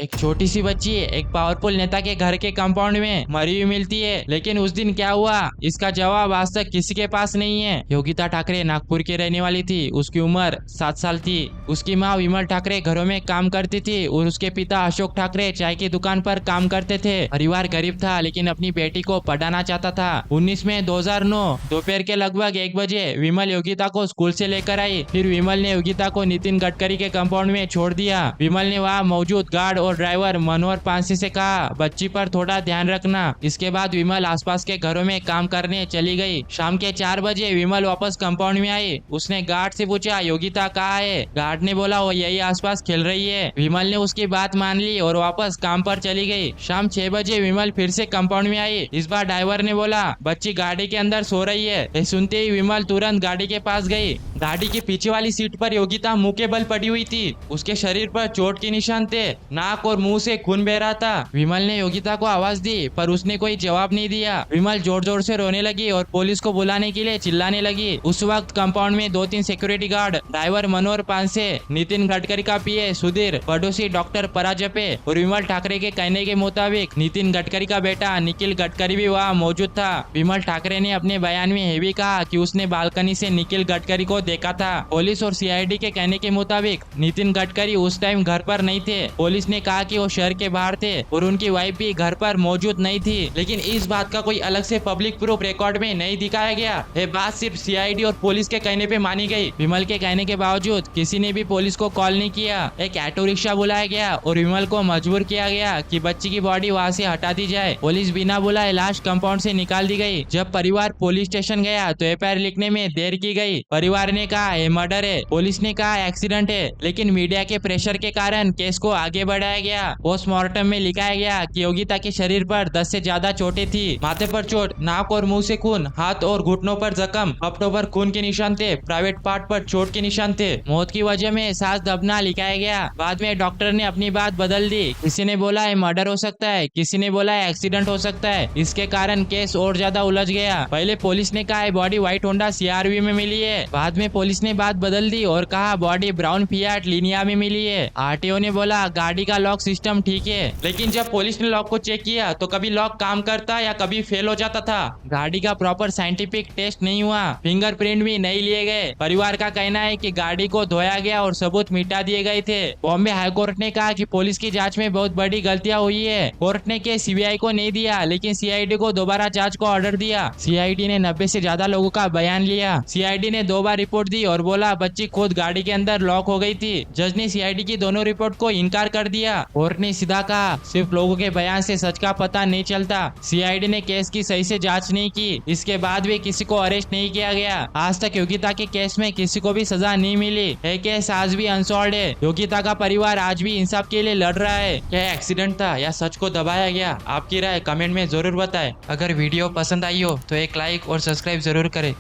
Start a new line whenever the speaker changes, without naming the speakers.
एक छोटी सी बच्ची एक पावरफुल नेता के घर के कंपाउंड में मरी हुई मिलती है, लेकिन उस दिन क्या हुआ इसका जवाब आज तक किसी के पास नहीं है। योगिता ठाकरे नागपुर की रहने वाली थी। उसकी उम्र 7 साल थी। उसकी माँ विमल ठाकरे घरों में काम करती थी और उसके पिता अशोक ठाकरे चाय की दुकान पर काम करते थे। परिवार गरीब था लेकिन अपनी बेटी को पढ़ाना चाहता था। 19 मई 2009 दोपहर के लगभग 1 बजे विमल योगिता को स्कूल से लेकर आई। फिर विमल ने योगिता को नितिन गडकरी के कंपाउंड में छोड़ दिया। विमल ने वहाँ मौजूद गार्ड और ड्राइवर मनोहर पांसे से कहा बच्ची पर थोड़ा ध्यान रखना। इसके बाद विमल आसपास के घरों में काम करने चली गई। शाम के 4 बजे विमल वापस कंपाउंड में आई। उसने गार्ड से पूछा योगिता कहाँ है। गार्ड ने बोला वो यही आसपास खेल रही है। विमल ने उसकी बात मान ली और वापस काम पर चली गई। शाम 6 बजे विमल फिर से कंपाउंड में आई। इस बार ड्राइवर ने बोला बच्ची गाड़ी के अंदर सो रही है। ये सुनते ही विमल तुरंत गाड़ी के पास गई। गाड़ी के पीछे वाली सीट पर योगिता मुंह के बल पड़ी हुई थी। उसके शरीर पर चोट के निशान थे। नाक और मुंह से खून बह रहा था। विमल ने योगिता को आवाज दी पर उसने कोई जवाब नहीं दिया। विमल जोर जोर से रोने लगी और पुलिस को बुलाने के लिए चिल्लाने लगी। उस वक्त कंपाउंड में 2-3 सिक्योरिटी गार्ड, ड्राइवर मनोहर पांसे, नितिन गडकरी का पीए सुधीर, पड़ोसी डॉक्टर पराजपे और विमल ठाकरे के कहने के मुताबिक नितिन गडकरी का बेटा निखिल गडकरी भी वहाँ मौजूद था। विमल ठाकरे ने अपने बयान में यह भी कहा कि उसने बालकनी से निखिल गडकरी को देखा था। पुलिस और सीआईडी के कहने के मुताबिक नितिन गडकरी उस टाइम घर पर नहीं थे। पुलिस ने कहा कि वो शहर के बाहर थे और उनकी वाइफ भी घर पर मौजूद नहीं थी, लेकिन इस बात का कोई अलग से पब्लिक प्रूफ रिकॉर्ड में नहीं दिखाया गया। ये बात सिर्फ सीआईडी और पुलिस के कहने पे मानी गई। विमल के कहने के बावजूद किसी ने भी पुलिस को कॉल नहीं किया। एक ऑटो रिक्शा बुलाया गया और विमल को मजबूर किया गया कि बच्ची की बॉडी वहाँ से हटा दी जाए। पुलिस बिना बुलाए लाश कंपाउंड से निकाल दी गई। जब परिवार पुलिस स्टेशन गया तो एफआईआर लिखने में देर की गई। परिवार ने कहा ये मर्डर है, पुलिस ने कहा एक्सीडेंट है, लेकिन मीडिया के प्रेशर के कारण केस को आगे बढ़ाया गया। पोस्टमार्टम में लिखाया गया कि योगिता के शरीर पर 10 से ज्यादा चोटें थी। माथे पर चोट, नाक और मुंह से खून, हाथ और घुटनों पर जख्म, घुटनों पर खून के निशान थे, प्राइवेट पार्ट पर चोट के निशान थे। मौत की वजह में सांस दबना लिखाया गया। बाद में डॉक्टर ने अपनी बात बदल दी। किसी ने बोला ये मर्डर हो सकता है, किसी ने बोला एक्सीडेंट हो सकता है। इसके कारण केस और ज्यादा उलझ गया। पहले पुलिस ने कहा बॉडी व्हाइट होंडा सीआरवी में मिली है। बाद में पुलिस ने बात बदल दी और कहा बॉडी ब्राउन फिएट लिनिया में मिली है। आरटीओ ने बोला गाड़ी का लॉक सिस्टम ठीक है, लेकिन जब पुलिस ने लॉक को चेक किया तो कभी लॉक काम करता या कभी फेल हो जाता था। गाड़ी का प्रॉपर साइंटिफिक टेस्ट नहीं हुआ, फिंगरप्रिंट भी नहीं लिए गए। परिवार का कहना है कि गाड़ी को धोया गया और सबूत मिटा दिए गए थे। बॉम्बे हाईकोर्ट ने कहा कि पुलिस की जांच में बहुत बड़ी गलतियां हुई है। कोर्ट ने केस सीबीआई को नहीं दिया, लेकिन सीआईडी को दोबारा जांच को ऑर्डर दिया। सीआईडी ने 90 से ज्यादा लोगों का बयान लिया। सीआईडी ने 2 बार रिपोर्ट दी और बोला बच्ची खुद गाड़ी के अंदर लॉक हो गई थी। जज ने सीआईडी की दोनों रिपोर्ट को इनकार कर दिया। कोर्ट ने सीधा कहा सिर्फ लोगों के बयान से सच का पता नहीं चलता। सीआईडी ने केस की सही से जांच नहीं की। इसके बाद भी किसी को अरेस्ट नहीं किया गया। आज तक योगिता के केस में किसी को भी सजा नहीं मिली। यह केस आज भी अनसॉल्व्ड है। योगिता का परिवार आज भी इंसाफ के लिए लड़ रहा है। क्या एक्सीडेंट था या सच को दबाया गया? आपकी राय कमेंट में जरूर बताएं। अगर वीडियो पसंद आई हो तो एक लाइक और सब्सक्राइब जरूर करें।